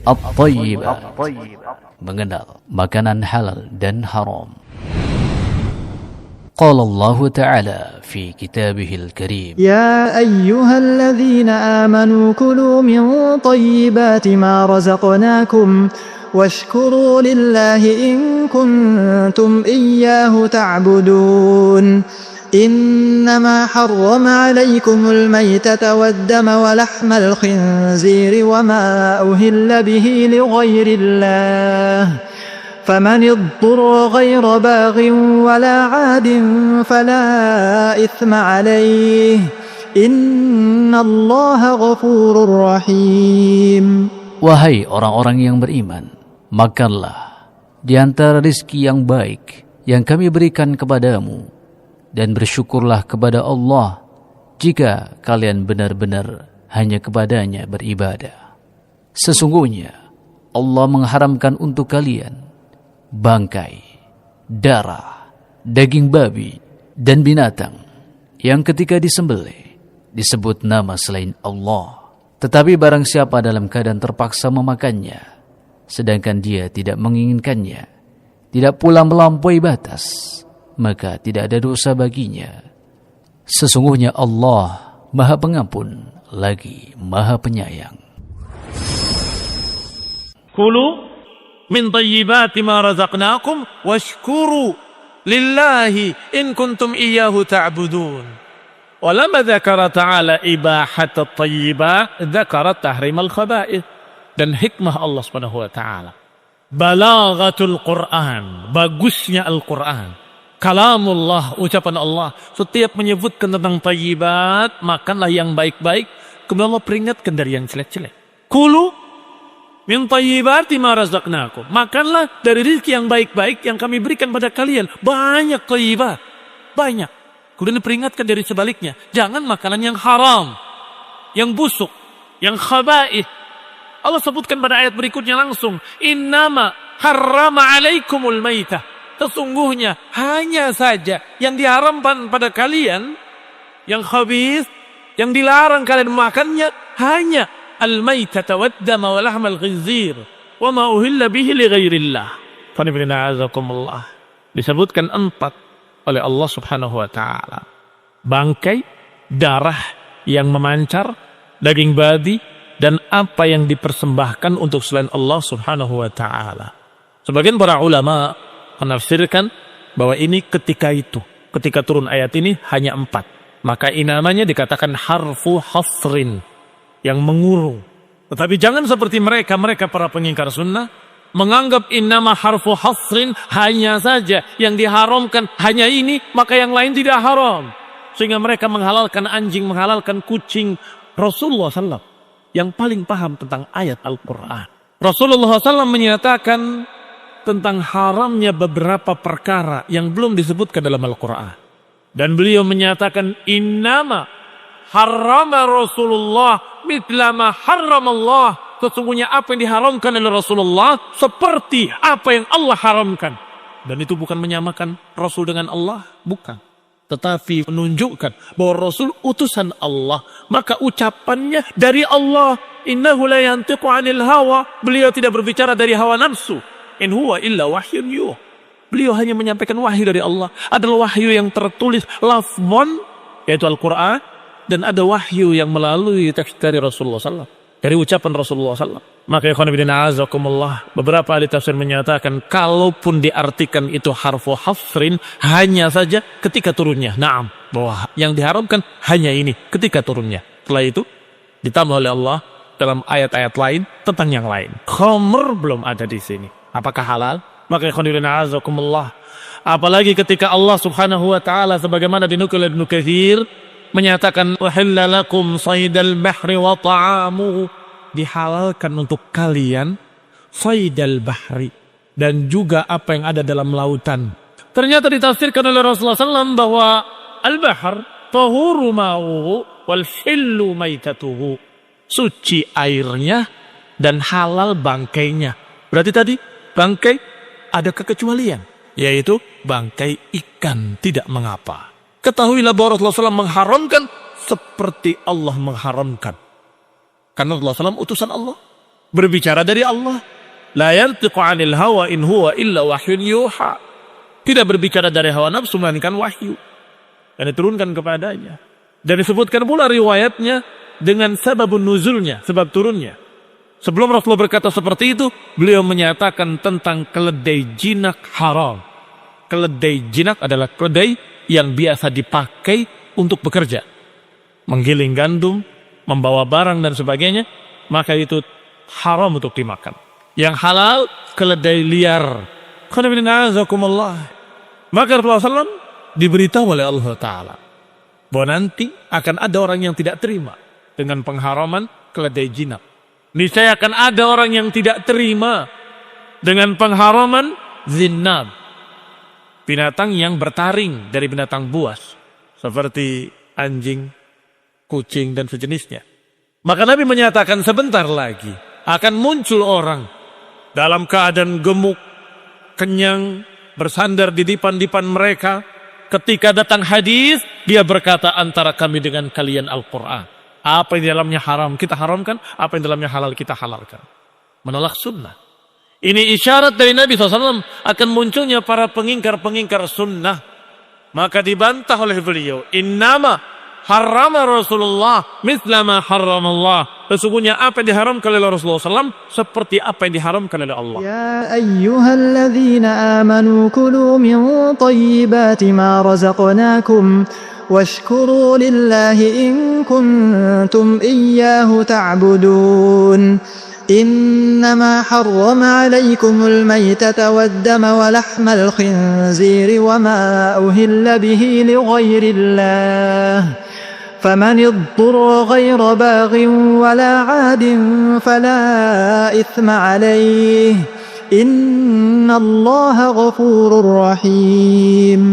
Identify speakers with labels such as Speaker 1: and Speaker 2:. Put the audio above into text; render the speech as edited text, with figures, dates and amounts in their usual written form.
Speaker 1: At-Tayyibat, mengenal makanan halal dan haram. قال الله تعالى في كتابه الكريم
Speaker 2: يا أيها الذين آمنوا كلوا من طيبات ما رزقناكم واشكروا لله إن كنتم إياه تعبدون إنما حرم عليكم الميتة والدم ولحم الخنزير وما أهل به لغير الله فمن اضطر غير باغ ولا عاد فلا إثم عليه إن الله غفور رحيم.
Speaker 1: Wahai orang-orang yang beriman, makanlah di antara rizki yang baik yang kami berikan kepadamu, dan bersyukurlah kepada Allah jika kalian benar-benar hanya kepadanya beribadah. Sesungguhnya Allah mengharamkan untuk kalian bangkai, darah, daging babi, dan binatang yang ketika disembelih disebut nama selain Allah. Tetapi barang siapa dalam keadaan terpaksa memakannya, sedangkan dia tidak menginginkannya, tidak pula melampaui batas, maka tidak ada dosa baginya. Sesungguhnya Allah Maha Pengampun lagi Maha Penyayang.
Speaker 3: Kulu min tayyibati ma razaqnakum washkuru lillahi in kuntum iyyahu ta'budun. Walamma dzakara ta'ala ibahat at-tayyibat dzakara tahrim al-khaba'ith. Dan hikmah Allah Subhanahu wa taala, balaghatul Quran, bagusnya Al-Quran, kalamullah, ucapan Allah, setiap menyebutkan tentang tayyibat, makanlah yang baik-baik, kemudian Allah peringatkan dari yang jelek-jelek. Kulu min tayyibati ma razaqnakum, makanlah dari rezeki yang baik-baik yang kami berikan pada kalian. Banyak tayyibat, banyak. Kemudian diperingatkan dari sebaliknya, jangan makanan yang haram, yang busuk, yang khaba'ith. Allah sebutkan pada ayat berikutnya langsung, innama harrama alaikumul maitah, sesungguhnya hanya saja yang diharamkan pada kalian, yang khabith, yang dilarang kalian makannya, hanya al-maitata wad-dama wa lahmal khinzir wa ma uhilla bihi li ghairillah. Disebutkan 4 oleh Allah Subhanahu wa taala. Bangkai, darah yang memancar, daging babi, dan apa yang dipersembahkan untuk selain Allah Subhanahu wa taala. Sebagian para ulama menafsirkan bahwa ini ketika turun ayat ini hanya 4. Maka ini namanya dikatakan harfu hasrin, yang mengurung. Tetapi jangan seperti mereka para pengingkar sunnah, menganggap innama harfu hasrin, hanya saja yang diharamkan hanya ini, maka yang lain tidak haram. Sehingga mereka menghalalkan anjing, menghalalkan kucing. Rasulullah SAW yang paling paham tentang ayat Al-Quran. Rasulullah SAW menyatakan tentang haramnya beberapa perkara yang belum disebutkan dalam Al-Quran. Dan beliau menyatakan innama harrama Rasulullah mithla ma harrama Allah. Sesungguhnya apa yang diharamkan oleh Rasulullah seperti apa yang Allah haramkan. Dan itu bukan menyamakan Rasul dengan Allah, bukan. Tetapi menunjukkan bahwa Rasul utusan Allah, maka ucapannya dari Allah. Innahu la yantiqu 'anil hawa. Beliau tidak berbicara dari hawa nafsu. In huwa illa wahyun yuh. Beliau hanya menyampaikan wahyu dari Allah. Adalah wahyu yang tertulis lafzan, yaitu Al-Quran, dan ada wahyu yang melalui teks dari Rasulullah SAW, dari ucapan Rasulullah SAW. Maka ikhwan fillah azakumullah, beberapa ahli tafsir menyatakan kalaupun diartikan itu harfu hasrin, hanya saja ketika turunnya. Naam, bahwa yang diharamkan hanya ini ketika turunnya. Setelah itu ditambah oleh Allah dalam ayat-ayat lain tentang yang lain. Khamr belum ada di sini. Apakah halal? Maka ikhwan fillah azakumullah, apalagi ketika Allah Subhanahu wa taala sebagaimana dinukil oleh Ibnu Katsir menyatakan wahilla lakum saydal bahri wa ta'amuhu, dihalalkan untuk kalian saydal bahri, dan juga apa yang ada dalam lautan. Ternyata ditafsirkan oleh Rasulullah SAW bahwa al-bahr tahuru ma'uhu wal hillu maitatuhu, suci airnya dan halal bangkainya. Berarti tadi bangkai ada kekecualian, yaitu bangkai ikan tidak mengapa. Ketahuilah bahwa Rasulullah SAW mengharamkan seperti Allah mengharamkan. Karena Rasulullah SAW utusan Allah. berbicara dari Allah. La yantiqu 'anil hawa in huwa illa wahyun yuha. Tidak berbicara dari hawa nafsu melainkan wahyu yang diturunkan kepadanya. Dan disebutkan pula riwayatnya dengan sebabun nuzulnya, sebab turunnya. Sebelum Rasulullah berkata seperti itu, beliau menyatakan tentang keledai jinak haram. Keledai jinak adalah keledai yang biasa dipakai untuk bekerja, menggiling gandum, membawa barang dan sebagainya, maka itu haram untuk dimakan. Yang halal keledai liar. Maka Rasulullah SAW diberitahu oleh Allah Ta'ala bahwa nanti akan ada orang yang tidak terima dengan pengharaman keledai jinak. Niscaya akan ada orang yang tidak terima dengan pengharaman zinab, binatang yang bertaring dari binatang buas seperti anjing, kucing dan sejenisnya. Maka Nabi menyatakan sebentar lagi akan muncul orang dalam keadaan gemuk, kenyang, bersandar di dipan-dipan mereka. Ketika datang hadis, dia berkata, antara kami dengan kalian Al-Quran. Apa yang di dalamnya haram kita haramkan, apa yang di dalamnya halal kita halalkan. Menolak sunnah. Ini isyarat dari Nabi SAW akan munculnya para pengingkar-pengingkar sunnah. Maka dibantah oleh beliau, innama harrama Rasulullah mithla ma harrama Allah. Sesungguhnya apa yang diharamkan oleh Rasulullah SAW seperti apa yang diharamkan oleh Allah.
Speaker 2: Ya ayyuhalladzina amanu kulu min tayyibati ma razaqnakum washkuru lillahi in kuntum iyyahu ta'budun. إنما حرم عليكم الميتة والدم ولحم الخنزير وما أهل به لغير الله فمن اضطر غير باغ ولا عاد فلا إثم عليه إن الله غفور رحيم.